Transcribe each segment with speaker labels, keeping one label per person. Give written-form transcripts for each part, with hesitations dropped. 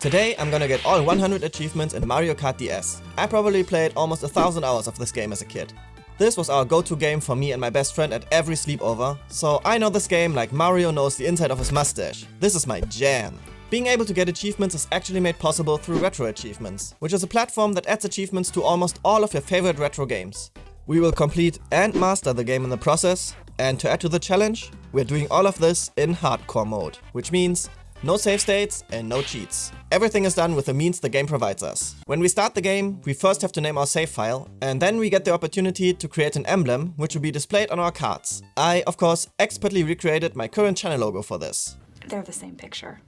Speaker 1: Today I'm gonna get all 100 achievements in Mario Kart DS. I probably played almost 1,000 hours of this game as a kid. This was our go-to game for me and my best friend at every sleepover, so I know this game like Mario knows the inside of his mustache. This is my jam. Being able to get achievements is actually made possible through RetroAchievements, which is a platform that adds achievements to almost all of your favorite retro games. We will complete and master the game in the process, and to add to the challenge, we're doing all of this in hardcore mode, which means no save states and no cheats. Everything is done with the means the game provides us. When we start the game, we first have to name our save file, and then we get the opportunity to create an emblem which will be displayed on our cards. I, of course, expertly recreated my current channel logo for this.
Speaker 2: They're the same picture.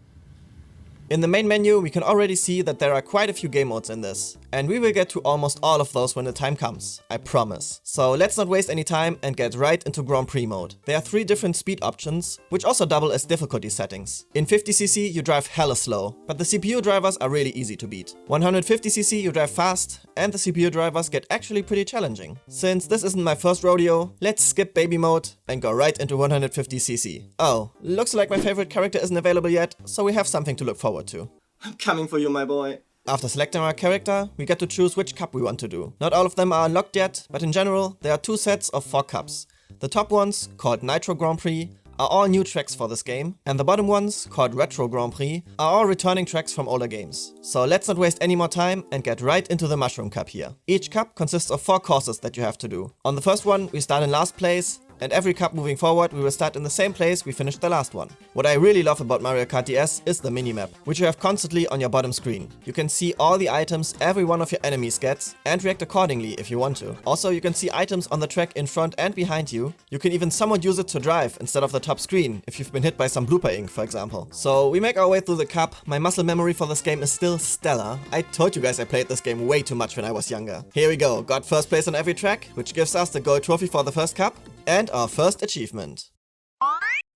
Speaker 1: In the main menu, we can already see that there are quite a few game modes in this, and we will get to almost all of those when the time comes, I promise. So let's not waste any time and get right into Grand Prix mode. There are 3 different speed options, which also double as difficulty settings. In 50cc you drive hella slow, but the CPU drivers are really easy to beat. 150cc you drive fast, and the CPU drivers get actually pretty challenging. Since this isn't my first rodeo, let's skip baby mode and go right into 150cc. Oh, looks like my favorite character isn't available yet, so we have something to look forward to. I'm coming for you, my boy. After selecting our character, we get to choose which cup we want to do. Not all of them are unlocked yet, but in general, there are 2 sets of 4 cups. The top ones, called Nitro Grand Prix, are all new tracks for this game, and the bottom ones, called Retro Grand Prix, are all returning tracks from older games. So let's not waste any more time and get right into the Mushroom Cup here. Each cup consists of 4 courses that you have to do. On the first one, we start in last place, and every cup moving forward we will start in the same place we finished the last one. What I really love about Mario Kart DS is the minimap, which you have constantly on your bottom screen. You can see all the items every one of your enemies gets and react accordingly if you want to. Also, you can see items on the track in front and behind you. You can even somewhat use it to drive instead of the top screen if you've been hit by some blooper ink, for example. So we make our way through the cup. My muscle memory for this game is still stellar. I told you guys I played this game way too much when I was younger. Here we go, got first place on every track, which gives us the gold trophy for the first cup. And our first achievement.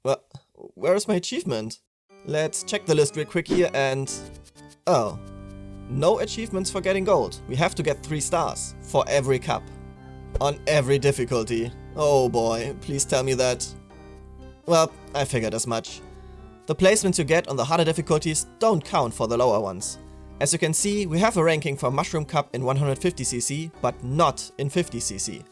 Speaker 1: Well, where is my achievement? Let's check the list real quick here and... Oh. No achievements for getting gold. We have to get 3 stars for every cup. On every difficulty. Oh boy, please tell me that. Well, I figured as much. The placements you get on the harder difficulties don't count for the lower ones. As you can see, we have a ranking for Mushroom Cup in 150cc, but not in 50cc.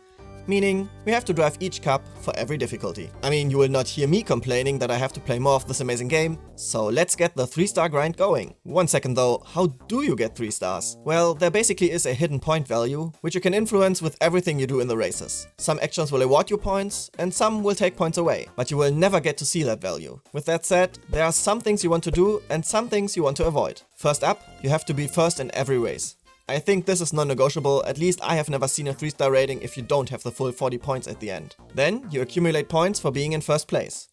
Speaker 1: Meaning, we have to drive each cup for every difficulty. I mean, you will not hear me complaining that I have to play more of this amazing game, so let's get the 3-star grind going. 1 second though, how do you get 3 stars? Well, there basically is a hidden point value, which you can influence with everything you do in the races. Some actions will award you points, and some will take points away, but you will never get to see that value. With that said, there are some things you want to do and some things you want to avoid. First up, you have to be first in every race. I think this is non-negotiable, at least I have never seen a 3-star rating if you don't have the full 40 points at the end. Then you accumulate points for being in first place.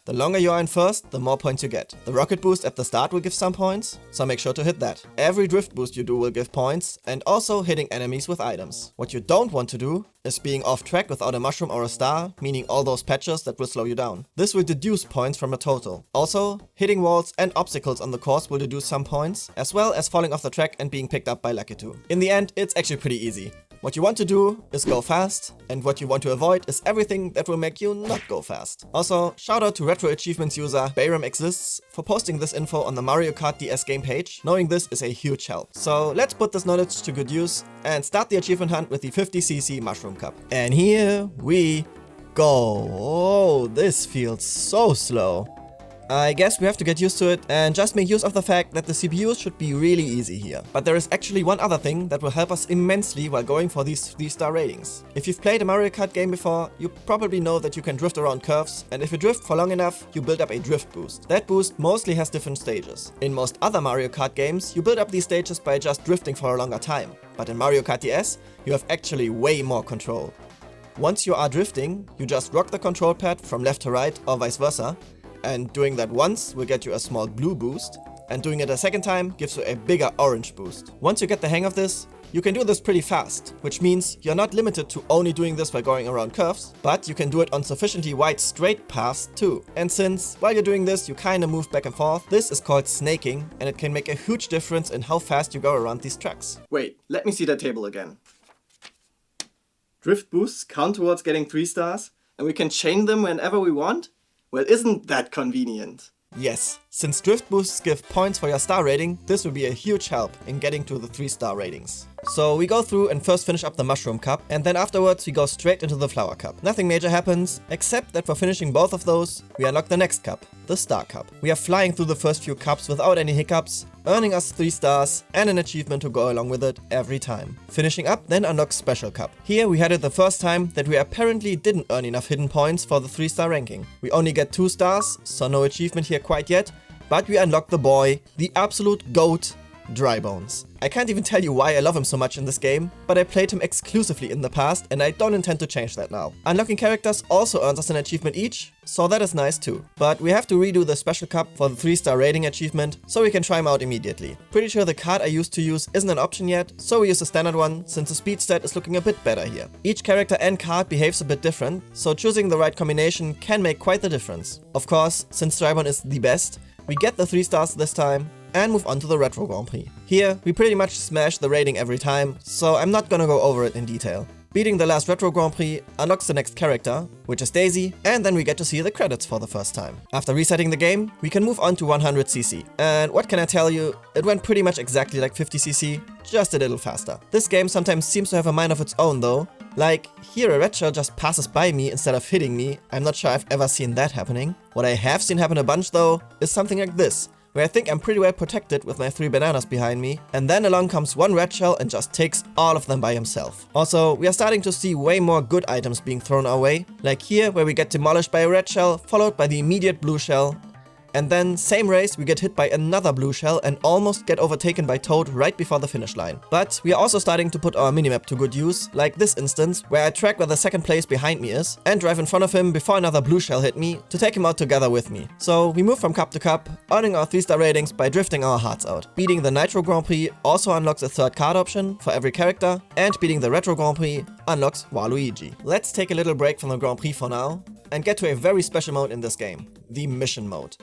Speaker 1: The longer you are in first, the more points you get. The rocket boost at the start will give some points, so make sure to hit that. Every drift boost you do will give points, and also hitting enemies with items. What you don't want to do is being off track without a mushroom or a star, meaning all those patches that will slow you down. This will deduce points from the total. Also, hitting walls and obstacles on the course will deduce some points, as well as falling off the track and being picked up by Lucky 2. In the end, it's actually pretty easy. What you want to do is go fast, and what you want to avoid is everything that will make you not go fast. Also, shout out to RetroAchievements user Bayram Exists for posting this info on the Mario Kart DS game page. Knowing this is a huge help. So let's put this knowledge to good use and start the achievement hunt with the 50cc Mushroom Cup. And here we go. Oh, this feels so slow. I guess we have to get used to it and just make use of the fact that the CPUs should be really easy here. But there is actually one other thing that will help us immensely while going for these 3-star ratings. If you've played a Mario Kart game before, you probably know that you can drift around curves, and if you drift for long enough, you build up a drift boost. That boost mostly has different stages. In most other Mario Kart games, you build up these stages by just drifting for a longer time. But in Mario Kart DS, you have actually way more control. Once you are drifting, you just rock the control pad from left to right or vice versa, and doing that once will get you a small blue boost, and doing it a second time gives you a bigger orange boost. Once you get the hang of this, you can do this pretty fast, which means you're not limited to only doing this by going around curves, but you can do it on sufficiently wide straight paths too. And since while you're doing this you kinda move back and forth, this is called snaking, and it can make a huge difference in how fast you go around these tracks. Wait, let me see that table again. Drift boosts count towards getting 3 stars, and we can chain them whenever we want? Well, isn't that convenient? Yes, since drift boosts give points for your star rating, this will be a huge help in getting to the 3-star ratings. So we go through and first finish up the Mushroom Cup, and then afterwards we go straight into the Flower Cup. Nothing major happens, except that for finishing both of those, we unlock the next cup, the Star Cup. We are flying through the first few cups without any hiccups, earning us 3 stars and an achievement to go along with it every time. Finishing up then unlocks Special Cup. Here we had it the first time that we apparently didn't earn enough hidden points for the 3-star ranking. We only get 2 stars, so no achievement here quite yet, but we unlock the boy, the absolute GOAT, Dry Bones. I can't even tell you why I love him so much in this game, but I played him exclusively in the past and I don't intend to change that now. Unlocking characters also earns us an achievement each, so that is nice too. But we have to redo the Special Cup for the 3-star rating achievement, so we can try him out immediately. Pretty sure the card I used to use isn't an option yet, so we use the standard one since the speed stat is looking a bit better here. Each character and card behaves a bit different, so choosing the right combination can make quite the difference. Of course, since Drybone is the best, we get the 3 stars this time, and move on to the Retro Grand Prix. Here, we pretty much smash the rating every time, so I'm not gonna go over it in detail. Beating the last Retro Grand Prix unlocks the next character, which is Daisy, and then we get to see the credits for the first time. After resetting the game, we can move on to 100cc. And what can I tell you, it went pretty much exactly like 50cc, just a little faster. This game sometimes seems to have a mind of its own though. Like, here a red shell just passes by me instead of hitting me. I'm not sure I've ever seen that happening. What I have seen happen a bunch though, is something like this, where I think I'm pretty well protected with my 3 bananas behind me, and then along comes one red shell and just takes all of them by himself. Also, we are starting to see way more good items being thrown our way, like here where we get demolished by a red shell, followed by the immediate blue shell. And then, same race, we get hit by another blue shell and almost get overtaken by Toad right before the finish line. But we are also starting to put our minimap to good use, like this instance, where I track where the second place behind me is, and drive in front of him before another blue shell hit me, to take him out together with me. So we move from cup to cup, earning our 3-star ratings by drifting our hearts out. Beating the Nitro Grand Prix also unlocks a 3rd card option for every character, and beating the Retro Grand Prix unlocks Waluigi. Let's take a little break from the Grand Prix for now, and get to a very special mode in this game, the Mission Mode.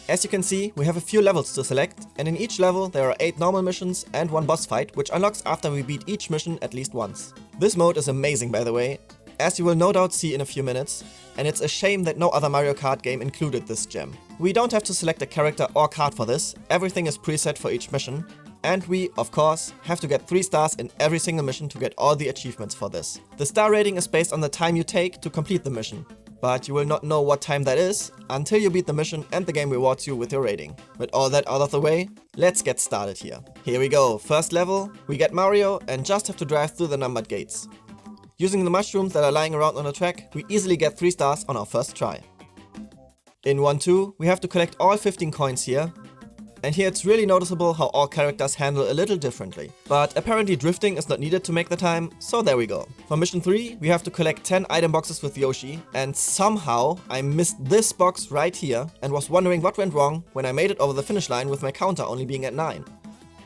Speaker 1: As you can see, we have a few levels to select, and in each level there are 8 normal missions and 1 boss fight, which unlocks after we beat each mission at least once. This mode is amazing, by the way, as you will no doubt see in a few minutes, and it's a shame that no other Mario Kart game included this gem. We don't have to select a character or card for this, everything is preset for each mission, and we, of course, have to get 3 stars in every single mission to get all the achievements for this. The star rating is based on the time you take to complete the mission, but you will not know what time that is until you beat the mission and the game rewards you with your rating. With all that out of the way, let's get started here. Here we go, first level, we get Mario and just have to drive through the numbered gates. Using the mushrooms that are lying around on the track, we easily get 3 stars on our first try. In 1-2, we have to collect all 15 coins here. And here it's really noticeable how all characters handle a little differently. But apparently drifting is not needed to make the time, so there we go. For mission 3, we have to collect 10 item boxes with Yoshi, and somehow I missed this box right here and was wondering what went wrong when I made it over the finish line with my counter only being at 9.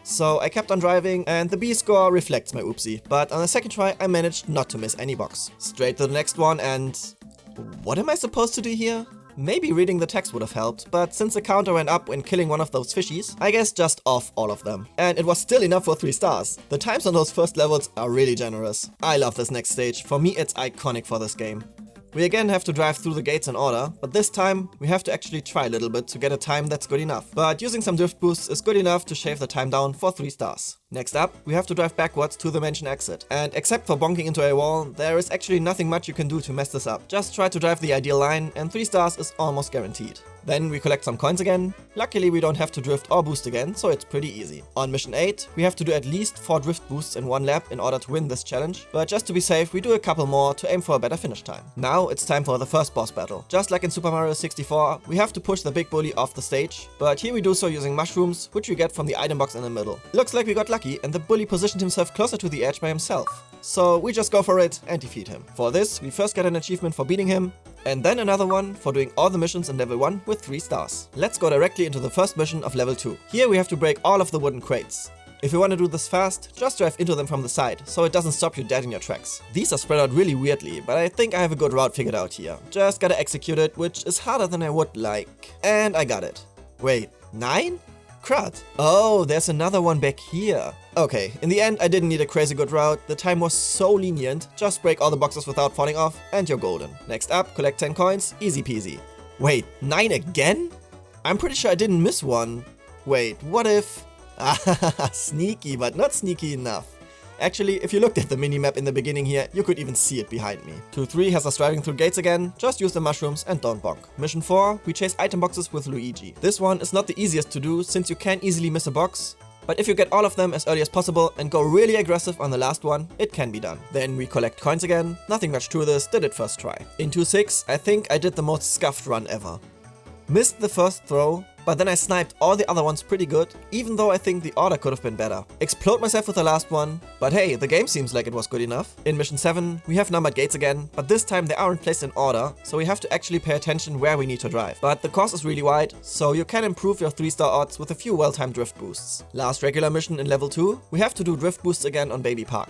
Speaker 1: So I kept on driving and the B score reflects my oopsie, but on the second try I managed not to miss any box. Straight to the next one and... what am I supposed to do here? Maybe reading the text would have helped, but since the counter went up when killing one of those fishies, I guess just off all of them. And it was still enough for 3 stars. The times on those first levels are really generous. I love this next stage, for me it's iconic for this game. We again have to drive through the gates in order, but this time we have to actually try a little bit to get a time that's good enough. But using some drift boosts is good enough to shave the time down for 3 stars. Next up, we have to drive backwards to the mansion exit. And except for bonking into a wall, there is actually nothing much you can do to mess this up. Just try to drive the ideal line and 3 stars is almost guaranteed. Then we collect some coins again. Luckily we don't have to drift or boost again, so it's pretty easy. On mission 8, we have to do at least 4 drift boosts in 1 lap in order to win this challenge, but just to be safe we do a couple more to aim for a better finish time. Now it's time for the first boss battle. Just like in Super Mario 64, we have to push the big bully off the stage, but here we do so using mushrooms, which we get from the item box in the middle. Looks like we got lucky and the bully positioned himself closer to the edge by himself. So we just go for it and defeat him. For this, we first get an achievement for beating him, and then another one for doing all the missions in level 1 with 3 stars. Let's go directly into the first mission of level 2. Here we have to break all of the wooden crates. If you want to do this fast, just drive into them from the side, so it doesn't stop you dead in your tracks. These are spread out really weirdly, but I think I have a good route figured out here. Just gotta execute it, which is harder than I would like. And I got it. Wait, 9? Crud. Oh, there's another one back here. Okay, in the end I didn't need a crazy good route, the time was so lenient, just break all the boxes without falling off and you're golden. Next up, collect 10 coins, easy peasy. Wait, 9 again? I'm pretty sure I didn't miss one. Wait, what if... Sneaky, but not sneaky enough. Actually, if you looked at the minimap in the beginning here, you could even see it behind me. 2-3 has us driving through gates again, just use the mushrooms and don't bonk. Mission 4, we chase item boxes with Luigi. This one is not the easiest to do since you can easily miss a box, but if you get all of them as early as possible and go really aggressive on the last one, it can be done. Then we collect coins again, nothing much to this, did it first try. In 2-6, I think I did the most scuffed run ever. Missed the first throw, but then I sniped all the other ones pretty good, even though I think the order could have been better. Explode myself with the last one, but hey, the game seems like it was good enough. In mission 7, we have numbered gates again, but this time they aren't placed in order, so we have to actually pay attention where we need to drive. But the course is really wide, so you can improve your 3-star odds with a few well-timed drift boosts. Last regular mission in level 2, we have to do drift boosts again on Baby Park.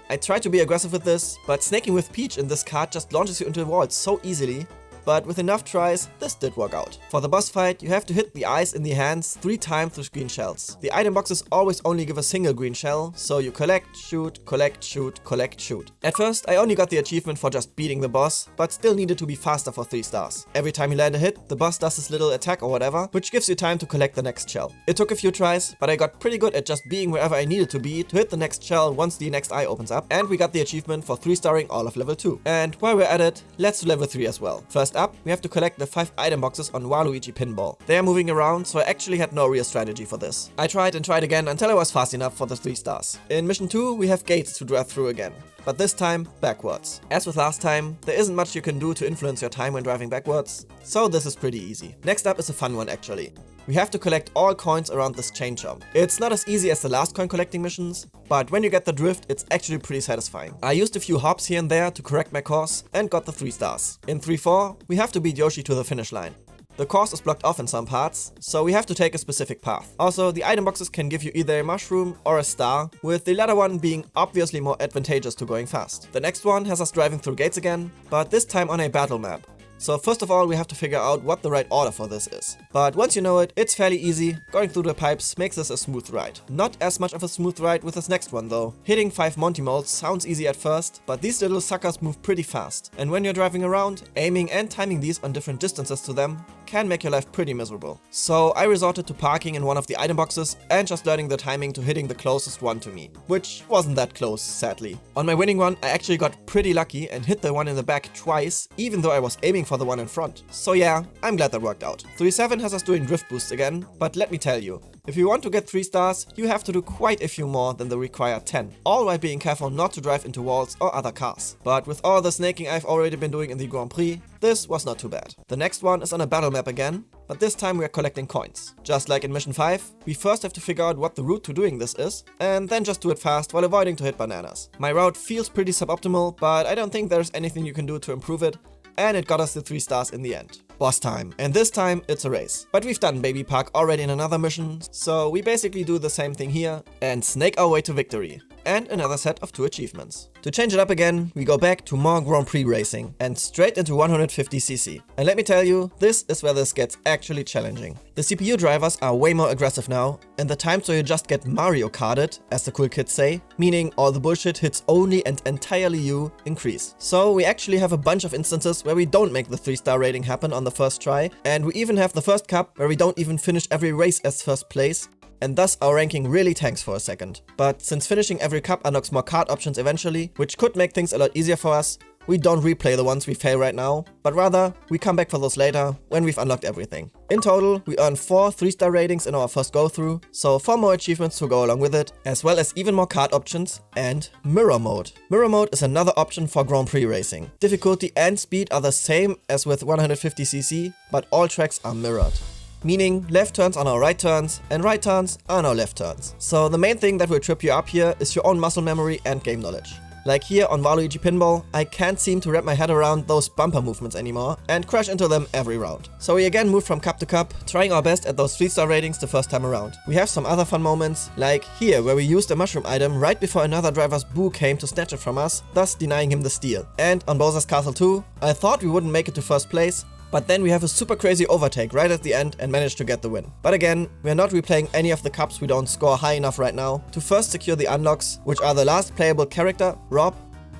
Speaker 1: I tried to be aggressive with this, but snaking with Peach in this kart just launches you into walls so easily. But with enough tries, this did work out. For the boss fight, you have to hit the eyes in the hands 3 times with green shells. The item boxes always only give a single green shell, so you collect, shoot, collect, shoot, collect, shoot. At first, I only got the achievement for just beating the boss, but still needed to be faster for 3 stars. Every time you land a hit, the boss does this little attack or whatever, which gives you time to collect the next shell. It took a few tries, but I got pretty good at just being wherever I needed to be to hit the next shell once the next eye opens up, and we got the achievement for 3-starring all of level 2. And while we're at it, let's do level 3 as well. First up, we have to collect the 5 item boxes on Waluigi Pinball. They are moving around, so I actually had no real strategy for this. I tried and tried again until I was fast enough for the 3 stars. In mission 2, we have gates to drive through again, but this time backwards. As with last time, there isn't much you can do to influence your time when driving backwards, so this is pretty easy. Next up is a fun one actually. We have to collect all coins around this chain jump. It's not as easy as the last coin collecting missions, but when you get the drift, it's actually pretty satisfying. I used a few hops here and there to correct my course and got the 3 stars. In 3-4, we have to beat Yoshi to the finish line. The course is blocked off in some parts, so we have to take a specific path. Also, the item boxes can give you either a mushroom or a star, with the latter one being obviously more advantageous to going fast. The next one has us driving through gates again, but this time on a battle map. So first of all, we have to figure out what the right order for this is. But once you know it, it's fairly easy. Going through the pipes makes this a smooth ride. Not as much of a smooth ride with this next one though. Hitting 5 Monty molds sounds easy at first, but these little suckers move pretty fast. And when you're driving around, aiming and timing these on different distances to them can make your life pretty miserable. So I resorted to parking in one of the item boxes and just learning the timing to hitting the closest one to me, which wasn't that close, sadly. On my winning one, I actually got pretty lucky and hit the one in the back twice, even though I was aiming for the one in front. So yeah, I'm glad that worked out. 3-7 has us doing drift boosts again, but let me tell you, if you want to get 3 stars, you have to do quite a few more than the required 10, all while being careful not to drive into walls or other cars. But with all the snaking I've already been doing in the Grand Prix, this was not too bad. The next one is on a battle map again, but this time we are collecting coins. Just like in mission 5, we first have to figure out what the route to doing this is, and then just do it fast while avoiding to hit bananas. My route feels pretty suboptimal, but I don't think there's anything you can do to improve it, and it got us the 3 stars in the end. Boss time. And this time it's a race. But we've done Baby Park already in another mission, so we basically do the same thing here and snake our way to victory. And another set of 2 achievements. To change it up again, we go back to more Grand Prix racing and straight into 150cc. And let me tell you, this is where this gets actually challenging. The CPU drivers are way more aggressive now, and the times where you just get Mario Karted, as the cool kids say, meaning all the bullshit hits only and entirely you, increase. So we actually have a bunch of instances where we don't make the 3-star rating happen on the first try, and we even have the first cup where we don't even finish every race as first place, and thus our ranking really tanks for a second. But since finishing every cup unlocks more card options eventually, which could make things a lot easier for us, we don't replay the ones we fail right now, but rather we come back for those later when we've unlocked everything. In total, we earn 4 3-star ratings in our first go through, so 4 more achievements to go along with it, as well as even more card options and mirror mode. Mirror mode is another option for Grand Prix racing. Difficulty and speed are the same as with 150cc, but all tracks are mirrored. Meaning left turns are now right turns and right turns are now left turns. So the main thing that will trip you up here is your own muscle memory and game knowledge. Like here on Waluigi Pinball, I can't seem to wrap my head around those bumper movements anymore and crash into them every round. So we again move from cup to cup, trying our best at those 3-star ratings the first time around. We have some other fun moments, like here where we used a mushroom item right before another driver's boo came to snatch it from us, thus denying him the steal. And on Bowser's Castle 2, I thought we wouldn't make it to first place, but then we have a super crazy overtake right at the end and manage to get the win. But again, we are not replaying any of the cups we don't score high enough right now to first secure the unlocks, which are the last playable character, Rob,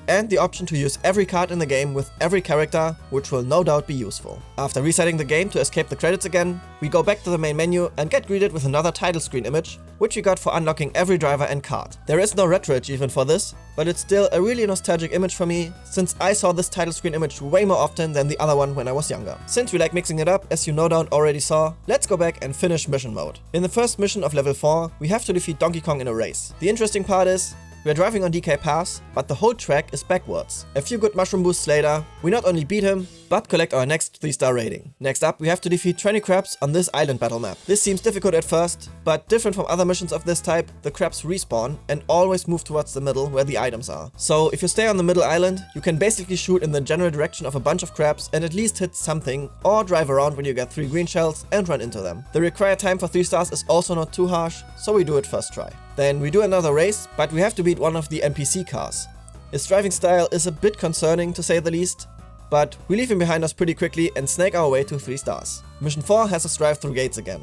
Speaker 1: and the option to use every card in the game with every character, which will no doubt be useful. After resetting the game to escape the credits again, we go back to the main menu and get greeted with another title screen image, which we got for unlocking every driver and card. There is no retro achievement for this, but it's still a really nostalgic image for me, since I saw this title screen image way more often than the other one when I was younger. Since we like mixing it up, as you no doubt already saw, let's go back and finish mission mode. In the first mission of level 4, we have to defeat Donkey Kong in a race. The interesting part is, we're driving on DK Pass, but the whole track is backwards. A few good mushroom boosts later, we not only beat him, but collect our next 3-star rating. Next up, we have to defeat 20 crabs on this island battle map. This seems difficult at first, but different from other missions of this type, the crabs respawn and always move towards the middle where the items are. So if you stay on the middle island, you can basically shoot in the general direction of a bunch of crabs and at least hit something, or drive around when you get 3 green shells and run into them. The required time for 3 stars is also not too harsh, so we do it first try. Then we do another race, but we have to beat one of the NPC cars. His driving style is a bit concerning to say the least, but we leave him behind us pretty quickly and snake our way to 3 stars. Mission 4 has us drive through gates again.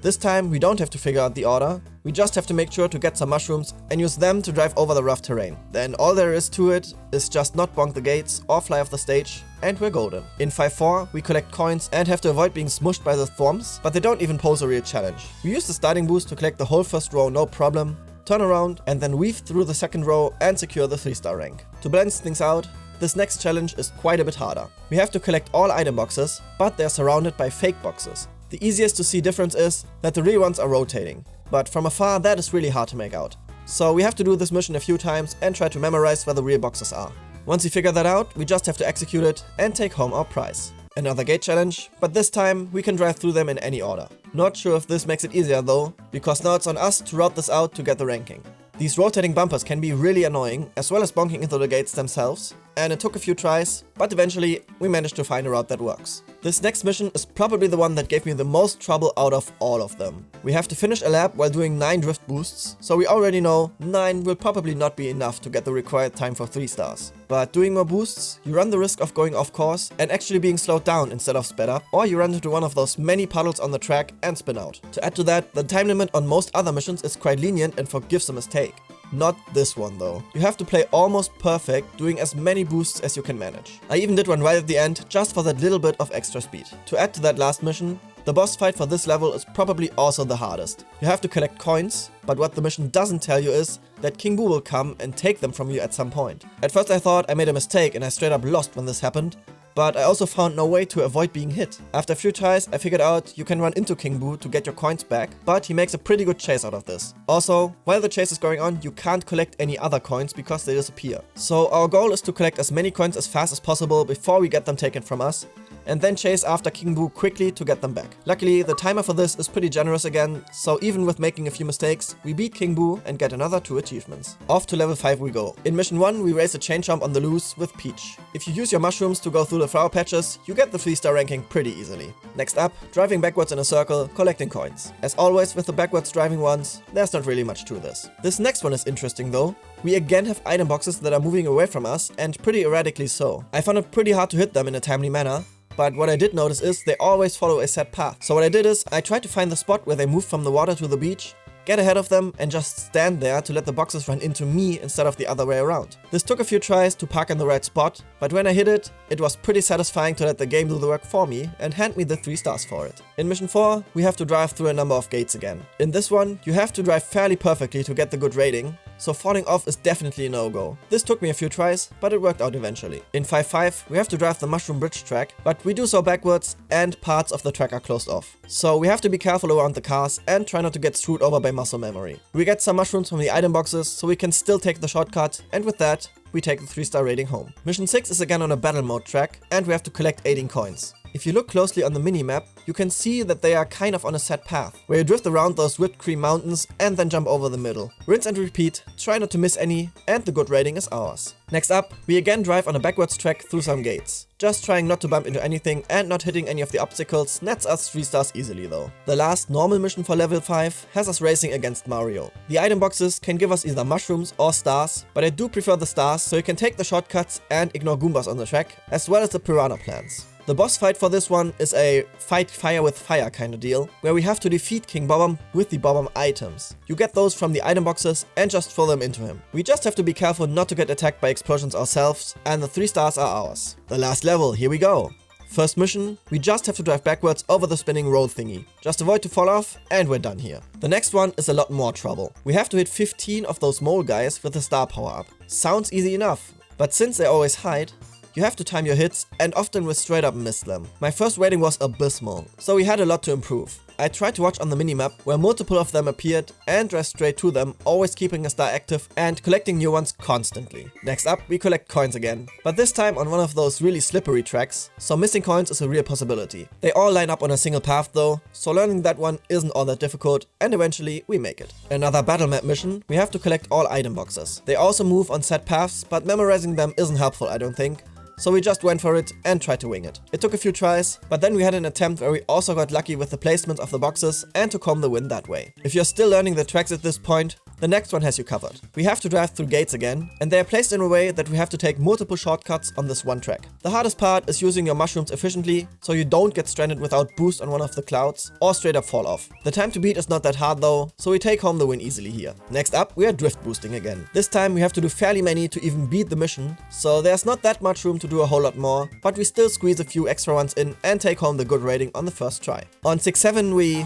Speaker 1: This time we don't have to figure out the order, we just have to make sure to get some mushrooms and use them to drive over the rough terrain. Then all there is to it is just not bonk the gates or fly off the stage, and we're golden. In 5-4 we collect coins and have to avoid being smushed by the thorns, but they don't even pose a real challenge. We use the starting boost to collect the whole first row no problem, turn around and then weave through the second row and secure the 3-star rank. To balance things out, this next challenge is quite a bit harder. We have to collect all item boxes, but they're surrounded by fake boxes. The easiest to see difference is that the real ones are rotating, but from afar that is really hard to make out. So we have to do this mission a few times and try to memorize where the real boxes are. Once we figure that out, we just have to execute it and take home our prize. Another gate challenge, but this time we can drive through them in any order. Not sure if this makes it easier though, because now it's on us to route this out to get the ranking. These rotating bumpers can be really annoying, as well as bonking into the gates themselves, and it took a few tries, but eventually we managed to find a route that works. This next mission is probably the one that gave me the most trouble out of all of them. We have to finish a lap while doing 9 drift boosts, so we already know 9 will probably not be enough to get the required time for 3 stars. But doing more boosts, you run the risk of going off course and actually being slowed down instead of sped up, or you run into one of those many puddles on the track and spin out. To add to that, the time limit on most other missions is quite lenient and forgives a mistake. Not this one though. You have to play almost perfect, doing as many boosts as you can manage. I even did one right at the end, just for that little bit of extra speed. To add to that last mission, the boss fight for this level is probably also the hardest. You have to collect coins, but what the mission doesn't tell you is that King Boo will come and take them from you at some point. At first I thought I made a mistake and I straight up lost when this happened, but I also found no way to avoid being hit. After a few tries, I figured out you can run into King Boo to get your coins back, but he makes a pretty good chase out of this. Also, while the chase is going on, you can't collect any other coins because they disappear. So our goal is to collect as many coins as fast as possible before we get them taken from us, and then chase after King Boo quickly to get them back. Luckily, the timer for this is pretty generous again, so even with making a few mistakes, we beat King Boo and get another 2 achievements. Off to level 5 we go. In mission 1, we race a chain jump on the loose with Peach. If you use your mushrooms to go through the flower patches, you get the 3-star ranking pretty easily. Next up, driving backwards in a circle, collecting coins. As always with the backwards driving ones, there's not really much to this. This next one is interesting though. We again have item boxes that are moving away from us, and pretty erratically so. I found it pretty hard to hit them in a timely manner, but what I did notice is they always follow a set path. So what I did is, I tried to find the spot where they move from the water to the beach, get ahead of them and just stand there to let the boxes run into me instead of the other way around. This took a few tries to park in the right spot, but when I hit it, it was pretty satisfying to let the game do the work for me and hand me the 3 stars for it. In mission 4, we have to drive through a number of gates again. In this one, you have to drive fairly perfectly to get the good rating, so falling off is definitely a no-go. This took me a few tries, but it worked out eventually. In 5-5, we have to drive the Mushroom Bridge track, but we do so backwards and parts of the track are closed off. So we have to be careful around the cars and try not to get screwed over by muscle memory. We get some mushrooms from the item boxes, so we can still take the shortcut, and with that, we take the 3-star rating home. Mission 6 is again on a battle mode track, and we have to collect 18 coins. If you look closely on the minimap, you can see that they are kind of on a set path, where you drift around those whipped cream mountains and then jump over the middle. Rinse and repeat, try not to miss any, and the good rating is ours. Next up, we again drive on a backwards track through some gates. Just trying not to bump into anything and not hitting any of the obstacles nets us 3 stars easily though. The last normal mission for level 5 has us racing against Mario. The item boxes can give us either mushrooms or stars, but I do prefer the stars so you can take the shortcuts and ignore Goombas on the track, as well as the piranha plants. The boss fight for this one is a fight fire with fire kind of deal, where we have to defeat King Bob-omb with the Bob-omb items. You get those from the item boxes and just throw them into him. We just have to be careful not to get attacked by explosions ourselves, and the 3 stars are ours. The last level, here we go. First mission, we just have to drive backwards over the spinning roll thingy. Just avoid to fall off and we're done here. The next one is a lot more trouble. We have to hit 15 of those mole guys with the star power up. Sounds easy enough, but since they always hide, you have to time your hits and often will straight up miss them. My first rating was abysmal, so we had a lot to improve. I tried to watch on the minimap where multiple of them appeared and drive straight to them, always keeping a star active and collecting new ones constantly. Next up, we collect coins again, but this time on one of those really slippery tracks, so missing coins is a real possibility. They all line up on a single path though, so learning that one isn't all that difficult, and eventually we make it. Another battle map mission, we have to collect all item boxes. They also move on set paths, but memorizing them isn't helpful I don't think. So we just went for it and tried to wing it. It took a few tries, but then we had an attempt where we also got lucky with the placement of the boxes and took home the win that way. If you're still learning the tracks at this point, the next one has you covered. We have to drive through gates again, and they are placed in a way that we have to take multiple shortcuts on this one track. The hardest part is using your mushrooms efficiently, so you don't get stranded without boost on one of the clouds, or straight up fall off. The time to beat is not that hard though, so we take home the win easily here. Next up, we are drift boosting again. This time we have to do fairly many to even beat the mission, so there's not that much room to do a whole lot more, but we still squeeze a few extra ones in and take home the good rating on the first try. On 6-7 we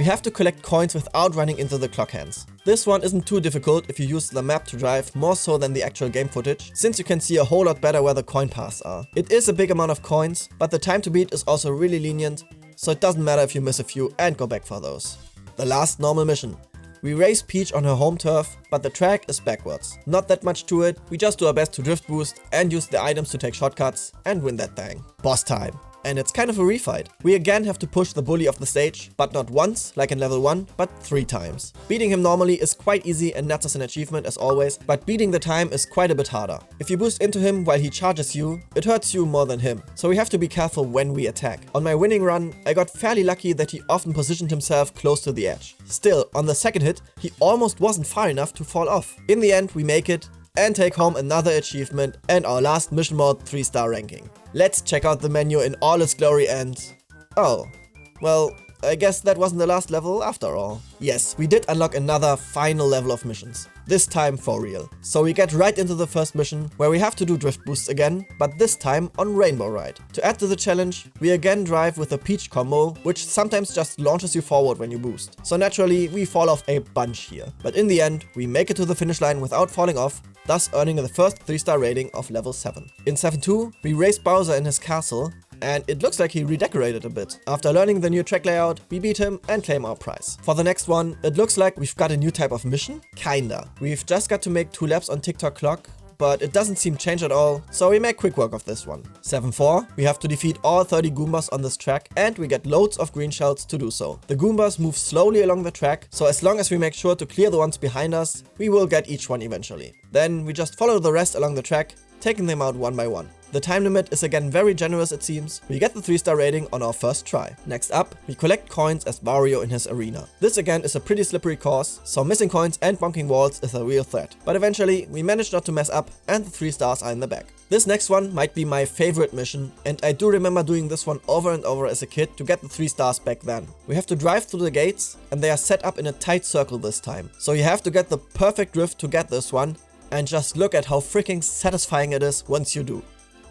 Speaker 1: have to collect coins without running into the clock hands. This one isn't too difficult if you use the map to drive, more so than the actual game footage, since you can see a whole lot better where the coin paths are. It is a big amount of coins, but the time to beat is also really lenient, so it doesn't matter if you miss a few and go back for those. The last normal mission. We race Peach on her home turf, but the track is backwards. Not that much to it, we just do our best to drift boost and use the items to take shortcuts and win that thing. Boss time. And it's kind of a refight. We again have to push the bully off the stage, but not once, like in level 1, but 3 times. Beating him normally is quite easy and nets us an achievement as always, but beating the time is quite a bit harder. If you boost into him while he charges you, it hurts you more than him, so we have to be careful when we attack. On my winning run, I got fairly lucky that he often positioned himself close to the edge. Still, on the second hit, he almost wasn't far enough to fall off. In the end, we make it, and take home another achievement and our last mission mode 3-star ranking. Let's check out the menu in all its glory and... oh, well, I guess that wasn't the last level after all. Yes, we did unlock another final level of missions. This time for real. So we get right into the first mission, where we have to do drift boosts again, but this time on Rainbow Ride. To add to the challenge, we again drive with a Peach combo, which sometimes just launches you forward when you boost. So naturally, we fall off a bunch here. But in the end, we make it to the finish line without falling off, thus earning the first 3-star rating of level 7. In 7-2, we race Bowser in his castle, and it looks like he redecorated a bit. After learning the new track layout, we beat him and claim our prize. For the next one, it looks like we've got a new type of mission? Kinda. We've just got to make 2 laps on TikTok clock, but it doesn't seem changed at all, so we make quick work of this one. 7-4, we have to defeat all 30 Goombas on this track, and we get loads of green shells to do so. The Goombas move slowly along the track, so as long as we make sure to clear the ones behind us, we will get each one eventually. Then we just follow the rest along the track, taking them out one by one. The time limit is again very generous it seems. We get the 3-star rating on our first try. Next up, we collect coins as Mario in his arena. This again is a pretty slippery course, so missing coins and bonking walls is a real threat. But eventually, we manage not to mess up and the 3 stars are in the bag. This next one might be my favorite mission, and I do remember doing this one over and over as a kid to get the 3 stars back then. We have to drive through the gates, and they are set up in a tight circle this time. So you have to get the perfect drift to get this one, and just look at how freaking satisfying it is once you do.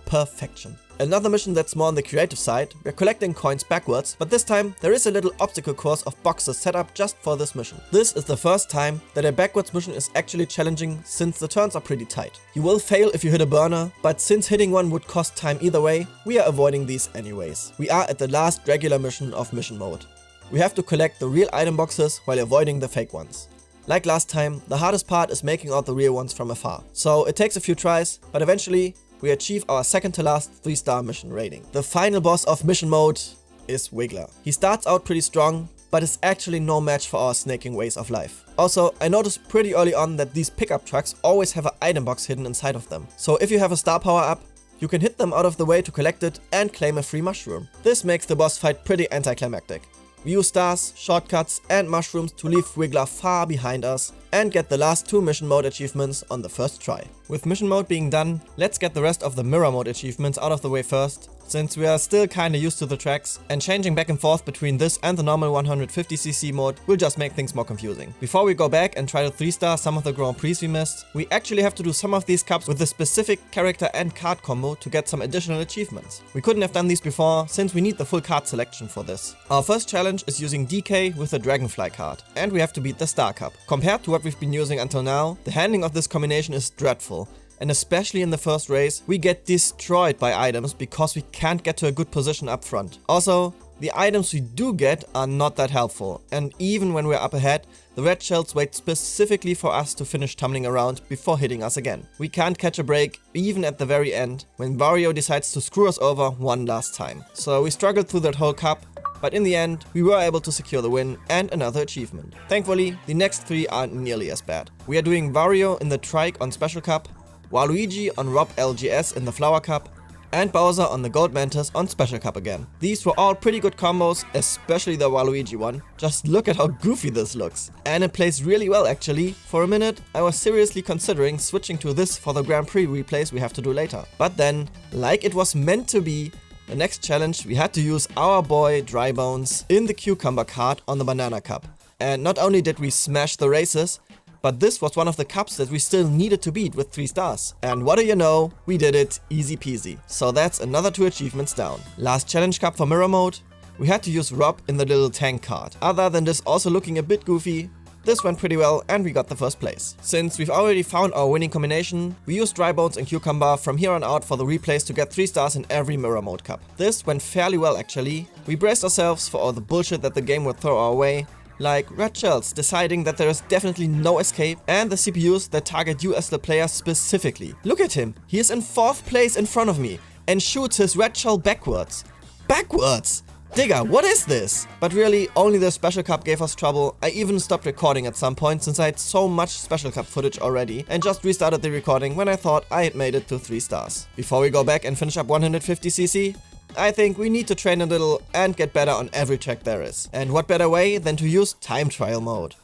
Speaker 1: Perfection. Another mission that's more on the creative side, we're collecting coins backwards, but this time there is a little obstacle course of boxes set up just for this mission. This is the first time that a backwards mission is actually challenging since the turns are pretty tight. You will fail if you hit a burner, but since hitting one would cost time either way, we are avoiding these anyways. We are at the last regular mission of mission mode. We have to collect the real item boxes while avoiding the fake ones. Like last time, the hardest part is making out the real ones from afar. So it takes a few tries, but eventually we achieve our second to last 3-star mission rating. The final boss of mission mode is Wiggler. He starts out pretty strong, but is actually no match for our snaking ways of life. Also, I noticed pretty early on that these pickup trucks always have an item box hidden inside of them. So if you have a star power up, you can hit them out of the way to collect it and claim a free mushroom. This makes the boss fight pretty anticlimactic. We use stars, shortcuts and mushrooms to leave Wiggler far behind us and get the last 2 mission mode achievements on the first try. With mission mode being done, let's get the rest of the mirror mode achievements out of the way first, since we are still kinda used to the tracks, and changing back and forth between this and the normal 150cc mode will just make things more confusing. Before we go back and try to 3-star some of the Grand Prix we missed, we actually have to do some of these cups with a specific character and card combo to get some additional achievements. We couldn't have done these before, since we need the full card selection for this. Our first challenge is using DK with the Dragonfly card, and we have to beat the Star Cup. Compared to what we've been using until now, the handling of this combination is dreadful. And especially in the first race, we get destroyed by items because we can't get to a good position up front. Also, the items we do get are not that helpful, and even when we're up ahead, the red shells wait specifically for us to finish tumbling around before hitting us again. We can't catch a break, even at the very end, when Mario decides to screw us over one last time. So we struggled through that whole cup, but in the end, we were able to secure the win and another achievement. Thankfully, the next 3 aren't nearly as bad. We are doing Wario in the Trike on Special Cup, Waluigi on Rob LGS in the Flower Cup, and Bowser on the Gold Mantis on Special Cup again. These were all pretty good combos, especially the Waluigi one. Just look at how goofy this looks. And it plays really well actually. For a minute, I was seriously considering switching to this for the Grand Prix replays we have to do later. But then, like it was meant to be, the next challenge we had to use our boy Dry Bones in the Cucumber card on the Banana Cup. And not only did we smash the races, but this was one of the cups that we still needed to beat with 3 stars. And what do you know, we did it easy peasy. So that's another 2 achievements down. Last challenge cup for mirror mode, we had to use Rob in the little tank card. Other than this also looking a bit goofy, this went pretty well and we got the first place. Since we've already found our winning combination, we used Dry Bones and Cucumber from here on out for the replays to get 3 stars in every mirror mode cup. This went fairly well actually. We braced ourselves for all the bullshit that the game would throw our way, like red shells deciding that there is definitely no escape, and the CPUs that target you as the player specifically. Look at him, he is in 4th place in front of me and shoots his red shell backwards. Backwards! Digga, what is this? But really, only the Special Cup gave us trouble. I even stopped recording at some point since I had so much Special Cup footage already, and just restarted the recording when I thought I had made it to 3 stars. Before we go back and finish up 150cc, I think we need to train a little and get better on every track there is. And what better way than to use time trial mode.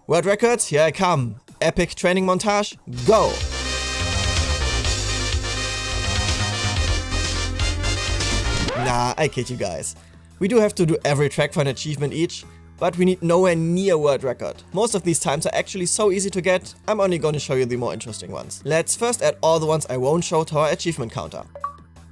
Speaker 1: World records, here I come. Epic training montage, go! Nah, I kid you guys. We do have to do every track for an achievement each, but we need nowhere near world record. Most of these times are actually so easy to get, I'm only going to show you the more interesting ones. Let's first add all the ones I won't show to our achievement counter.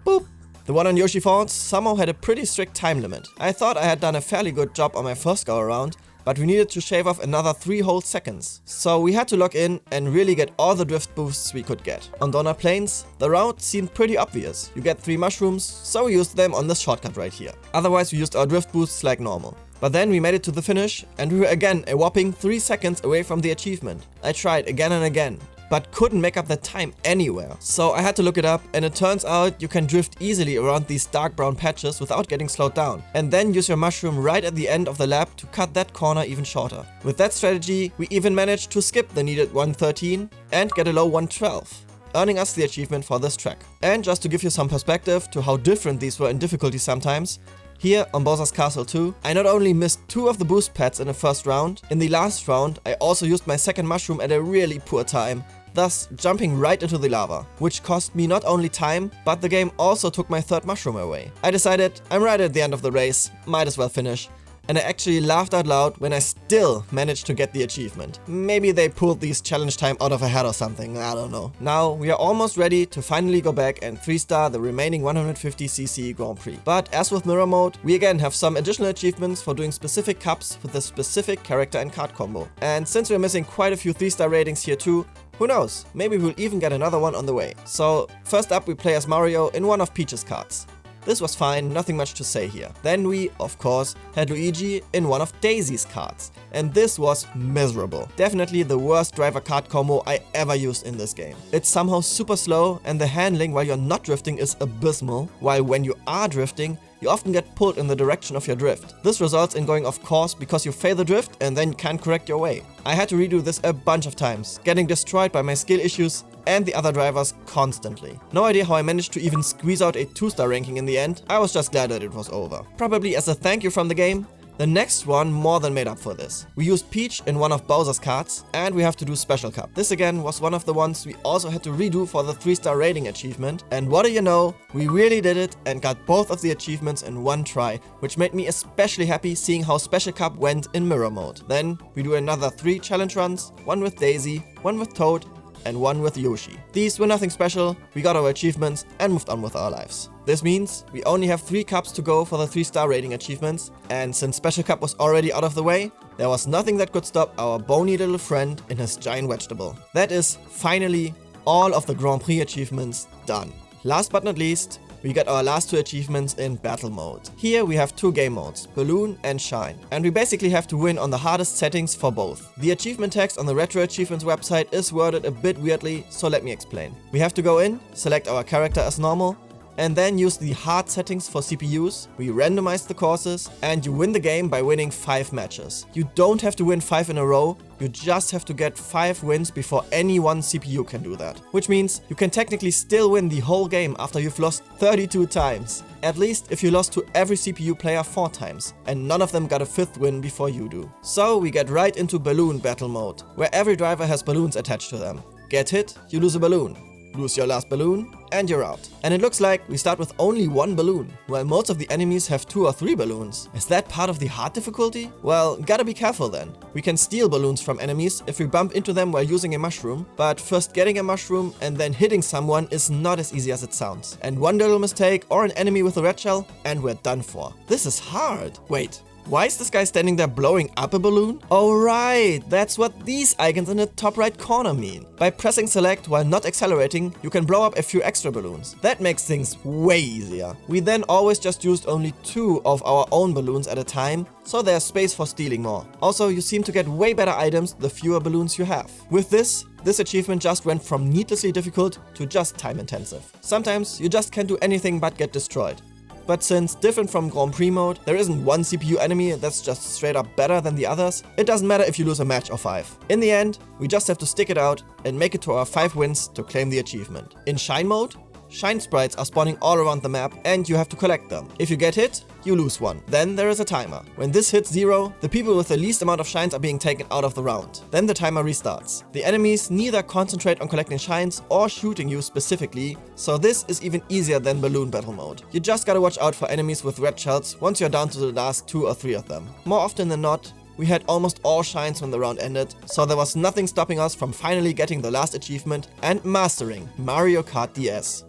Speaker 1: Boop! The one on Yoshi Falls somehow had a pretty strict time limit. I thought I had done a fairly good job on my first go around, but we needed to shave off another 3 whole seconds. So we had to log in and really get all the drift boosts we could get. On Donut Plains, the route seemed pretty obvious. You get 3 mushrooms, so we used them on this shortcut right here. Otherwise we used our drift boosts like normal. But then we made it to the finish and we were again a whopping 3 seconds away from the achievement. I tried again and again, but couldn't make up the time anywhere. So I had to look it up, and it turns out you can drift easily around these dark brown patches without getting slowed down, and then use your mushroom right at the end of the lap to cut that corner even shorter. With that strategy, we even managed to skip the needed 113 and get a low 112, earning us the achievement for this track. And just to give you some perspective to how different these were in difficulty sometimes, here on Bowser's Castle 2, I not only missed 2 of the boost pads in the first round, in the last round I also used my second mushroom at a really poor time, thus jumping right into the lava, which cost me not only time, but the game also took my 3rd mushroom away. I decided I'm right at the end of the race, might as well finish, and I actually laughed out loud when I still managed to get the achievement. Maybe they pulled these challenge time out of a hat or something, I don't know. Now we are almost ready to finally go back and 3-star the remaining 150cc Grand Prix. But as with mirror mode, we again have some additional achievements for doing specific cups with a specific character and card combo. And since we're missing quite a few 3-star ratings here too, who knows, maybe we'll even get another one on the way. So first up we play as Mario in one of Peach's cards. This was fine, nothing much to say here. Then we, of course, had Luigi in one of Daisy's cards. And this was miserable. Definitely the worst driver-kart combo I ever used in this game. It's somehow super slow and the handling while you're not drifting is abysmal, while when you are drifting, you often get pulled in the direction of your drift. This results in going off course because you fail the drift and then can't correct your way. I had to redo this a bunch of times, getting destroyed by my skill issues and the other drivers constantly. No idea how I managed to even squeeze out a 2-star ranking in the end, I was just glad that it was over. Probably as a thank you from the game, The next one more than made up for this. We used Peach in one of Bowser's carts, and we have to do Special Cup. This again was one of the ones we also had to redo for the 3-star rating achievement, and what do you know, we really did it and got both of the achievements in one try, which made me especially happy seeing how Special Cup went in mirror mode. Then we do another 3 challenge runs, one with Daisy, one with Toad, and one with Yoshi. These were nothing special, we got our achievements and moved on with our lives. This means we only have 3 cups to go for the 3-star rating achievements, and since Special Cup was already out of the way, there was nothing that could stop our bony little friend in his giant vegetable. That is finally all of the Grand Prix achievements done. Last but not least, we got our last 2 achievements in battle mode. Here we have 2 game modes, Balloon and Shine, and we basically have to win on the hardest settings for both. The achievement text on the RetroAchievements website is worded a bit weirdly, so let me explain. We have to go in, select our character as normal, and then use the hard settings for CPUs, we randomize the courses, and you win the game by winning 5 matches. You don't have to win 5 in a row, you just have to get 5 wins before any one CPU can do that. Which means you can technically still win the whole game after you've lost 32 times. At least if you lost to every CPU player 4 times, and none of them got a 5th win before you do. So we get right into balloon battle mode, where every driver has balloons attached to them. Get hit, you lose a balloon. Lose your last balloon, and you're out. And it looks like we start with only 1 balloon, while most of the enemies have 2 or 3 balloons. Is that part of the hard difficulty? Well, gotta be careful then. We can steal balloons from enemies if we bump into them while using a mushroom, but first getting a mushroom and then hitting someone is not as easy as it sounds. And one little mistake or an enemy with a red shell, and we're done for. This is hard. Wait. Why is this guy standing there blowing up a balloon? Oh right, that's what these icons in the top right corner mean. By pressing select while not accelerating, you can blow up a few extra balloons. That makes things way easier. We then always just used only 2 of our own balloons at a time, so there's space for stealing more. Also, you seem to get way better items the fewer balloons you have. With this achievement just went from needlessly difficult to just time intensive. Sometimes you just can't do anything but get destroyed. But since different from Grand Prix mode, there isn't one CPU enemy that's just straight up better than the others, it doesn't matter if you lose a match or 5. In the end, we just have to stick it out and make it to our 5 wins to claim the achievement. In Shine mode, Shine sprites are spawning all around the map and you have to collect them. If you get hit, you lose 1. Then there is a timer. When this hits 0, the people with the least amount of shines are being taken out of the round. Then the timer restarts. The enemies neither concentrate on collecting shines or shooting you specifically, so this is even easier than balloon battle mode. You just gotta watch out for enemies with red shells once you're down to the last 2 or 3 of them. More often than not, we had almost all shines when the round ended, so there was nothing stopping us from finally getting the last achievement and mastering Mario Kart DS.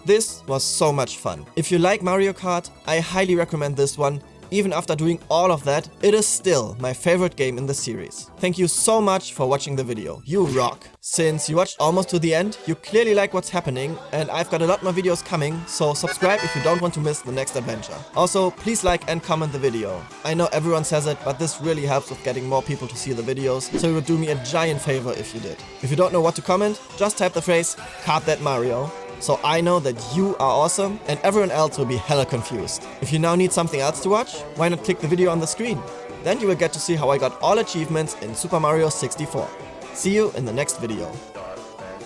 Speaker 1: This was so much fun. If you like Mario Kart, I highly recommend this one. Even after doing all of that, it is still my favorite game in the series. Thank you so much for watching the video. You rock! Since you watched almost to the end, you clearly like what's happening, and I've got a lot more videos coming, so subscribe if you don't want to miss the next adventure. Also, please like and comment the video. I know everyone says it, but this really helps with getting more people to see the videos, so it would do me a giant favor if you did. If you don't know what to comment, just type the phrase "Kart that Mario." So I know that you are awesome and everyone else will be hella confused. If you now need something else to watch, why not click the video on the screen? Then you will get to see how I got all achievements in Super Mario 64. See you in the next video.